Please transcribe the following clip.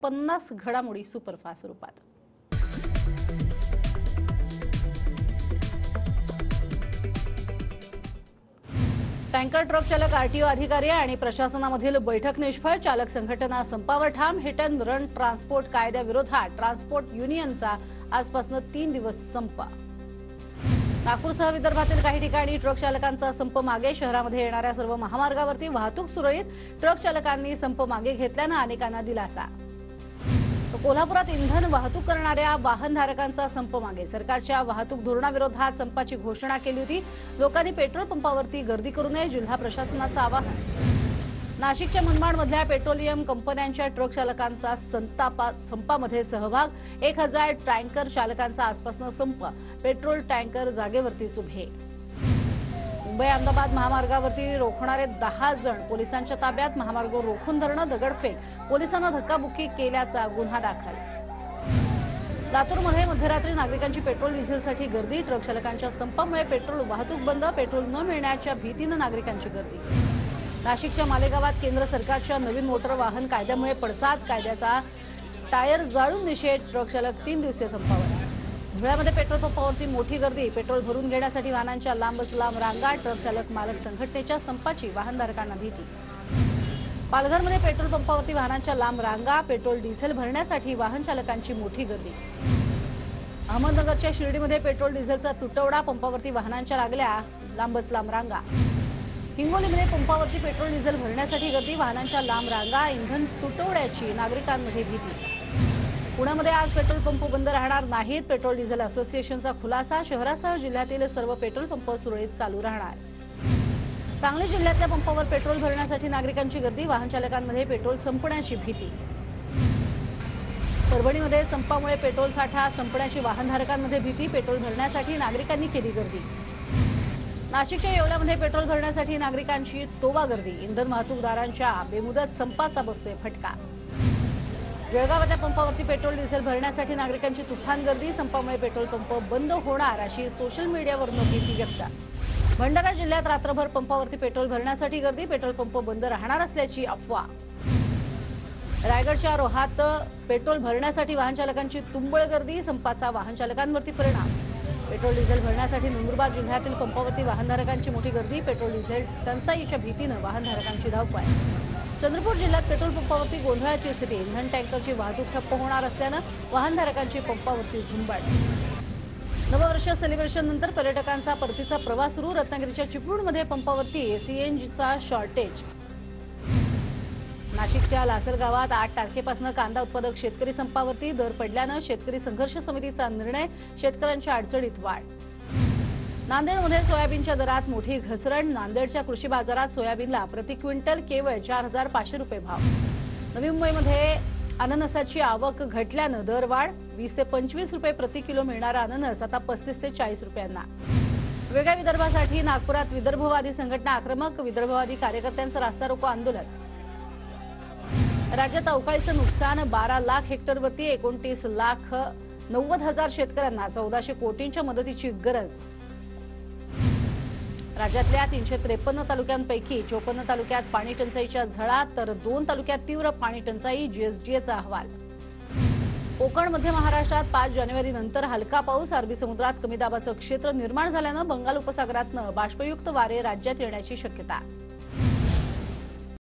50 घडामोडी सुपरफास्ट रूपात। Tanker truck चालक आरटीओ अधिकारी आणि प्रशासनामधील बैठक निष्फळ, चालक संघटना संपावर ठाम। हिट अँड रन ट्रान्सपोर्ट कायद्याविरोधात ट्रान्सपोर्ट युनियनचा आजपासून 3 दिवस संप। नागपूरसह विदर्भातील काही ठिकाणी ट्रक चालकांचा संप मागे। शहरामध्ये येणाऱ्या सर्व महामार्गावरती वाहतूक सुरळीत, ट्रक चालकांनी संप मागे घेतल्याने अनेकांना दिलासा। कोल्हापुरात इंधन वाहतूक करणाऱ्या वाहनधारकांचा संप मागे। सरकारच्या वाहतूक धोरणाविरोधात संपाची घोषणा केली होती। लोकांनी पेट्रोल पंपावरती गर्दी करू नये, जिल्हा प्रशासनाचं आवाहन। नाशिकच्या मनमाडमधल्या पेट्रोलियम कंपन्यांच्या ट्रक चालकांचा संपामध्ये सहभाग। 1000 टँकर चालकांचा आजपासून संप। पेट्रोल टँकर जागेवरतीच उभे। मुंबई अहमदाबाद महामार्गावरती रोखणारे 10 जण पोलिसांच्या ताब्यात। महामार्ग रोखून धरणं, दगडफेक, पोलिसांना धक्काबुक्की केल्याचा गुन्हा दाखल। लातूरमध्ये मध्यरात्री नागरिकांची पेट्रोल डिझेलसाठी गर्दी। ट्रक चालकांच्या संपामुळे पेट्रोल वाहतूक बंद। पेट्रोल न मिळण्याच्या भीतीनं नागरिकांची गर्दी। नाशिकच्या मालेगावात केंद्र सरकारच्या नवीन मोटर वाहन कायद्यामुळे पडसाद। कायद्याचा टायर जाळून निषेध। ट्रक चालक 3 दिवसीय संपावर। धुळ्यामध्ये पेट्रोल पंपावरती मोठी गर्दी। पेट्रोल भरून घेण्यासाठी वाहनांच्या लांबच लांब रांगा। ट्रक चालक मालक संघटनेच्या संपाची वाहनधारकांना भीती। पालघरमध्ये पेट्रोल पंपावरती वाहनांच्या लांब रांगा। पेट्रोल डिझेल भरण्यासाठी वाहन चालकांची मोठी गर्दी। अहमदनगरच्या शिर्डीमध्ये पेट्रोल डिझेलचा तुटवडा। पंपावरती वाहनांच्या लागल्या लांबच लांब रांगा। हिंगोलीमध्ये पंपावरती पेट्रोल डिझेल भरण्यासाठी गर्दी। वाहनांच्या लांब रांगा। इंधन तुटवड्याची नागरिकांमध्ये भीती। पुण्यामध्ये आज पेट्रोल पंप बंद राहणार नाहीत। पेट्रोल डिझेल असोसिएशनचा खुलासा। शहरासह जिल्ह्यातील सर्व पेट्रोल पंप सुरळीत चालू राहणार। सांगली जिल्ह्यातल्या पंपावर पेट्रोल भरण्यासाठी नागरिकांची गर्दी। वाहन चालकांमध्ये पेट्रोल संपण्याची भीती। परभणीमध्ये संपामुळे पेट्रोल साठा संपण्याची वाहनधारकांमध्ये भीती। पेट्रोल भरण्यासाठी नागरिकांनी केली गर्दी। नाशिकच्या येवल्यामध्ये पेट्रोल भरण्यासाठी नागरिकांची तोवा गर्दी। इंधन वाहतूकदारांच्या बेमुदत संपाचा बसतोय फटका। जळगावाच्या पंपावरती पेट्रोल डिझेल भरण्यासाठी नागरिकांची तुफान गर्दी। संपामुळे पेट्रोल पंप बंद होणार अशी सोशल मीडियावरून भीती व्यक्त। भंडारा जिल्ह्यात रात्रभर पंपावरती पेट्रोल भरण्यासाठी गर्दी। पेट्रोल पंप बंद राहणार असल्याची अफवा। रायगडच्या रोहात पेट्रोल भरण्यासाठी वाहन चालकांची तुंबळ गर्दी। संपाचा वाहन चालकांवरती परिणाम। पेट्रोल डिझेल भरण्यासाठी नंदुरबार जिल्ह्यातील पंपावरती वाहनधारकांची मोठी गर्दी। पेट्रोल डिझेल टंचाईच्या भीतीनं वाहनधारकांची धावपळ। चंद्रपूर जिल्ह्यात पेट्रोल पंपावरती गोंधळाची स्थिती। इंधन टँकरची वाहतूक ठप्प होणार असल्यानं वाहनधारकांची पंपावरती झुंबड। नववर्ष सेलिब्रेशन नंतर पर्यटकांचा परतीचा प्रवास सुरू। रत्नागिरीच्या चिपळूणमध्ये पंपावरती सीएनजीचा शॉर्टेज। नाशिकच्या लासलगावात 8 तारखेपासून कांदा उत्पादक शेतकरी संपावरती। दर पडल्यानं शेतकरी संघर्ष समितीचा निर्णय। शेतकऱ्यांच्या अडचणीत वाढ। नांदेडमध्ये सोयाबीनच्या दरात मोठी घसरण। नांदेडच्या कृषी बाजारात सोयाबीनला प्रति क्विंटल केवळ 4500 रुपये भाव। नवी मुंबईमध्ये अननसाची आवक घटल्यानं दर वाढ। 20 ते 25 रुपये प्रति किलो मिळणारा अननस आता 35 ते 40 रुपयांना। वेगळ्या विदर्भासाठी नागपुरात विदर्भवादी संघटना आक्रमक। विदर्भवादी कार्यकर्त्यांचं रास्ता रोको आंदोलन। राज्यात अवकाळीचं नुकसान। 12 लाख हेक्टरवरती 29,90,000 शेतकऱ्यांना 1400 कोटींच्या मदतीची गरज। राज्यातल्या 353 तालुक्यांपैकी 54 तालुक्यात पाणी टंचाईच्या झळा, तर 2 तालुक्यात तीव्र पाणी टंचाई। जीएसडीएचा अहवाल। कोकण मध्य महाराष्ट्रात 5 जानेवारीनंतर हलका पाऊस। अरबी समुद्रात कमी दाबाचं क्षेत्र निर्माण झाल्यानं बंगाल उपसागरातनं बाष्पयुक्त वारे राज्यात येण्याची शक्यता।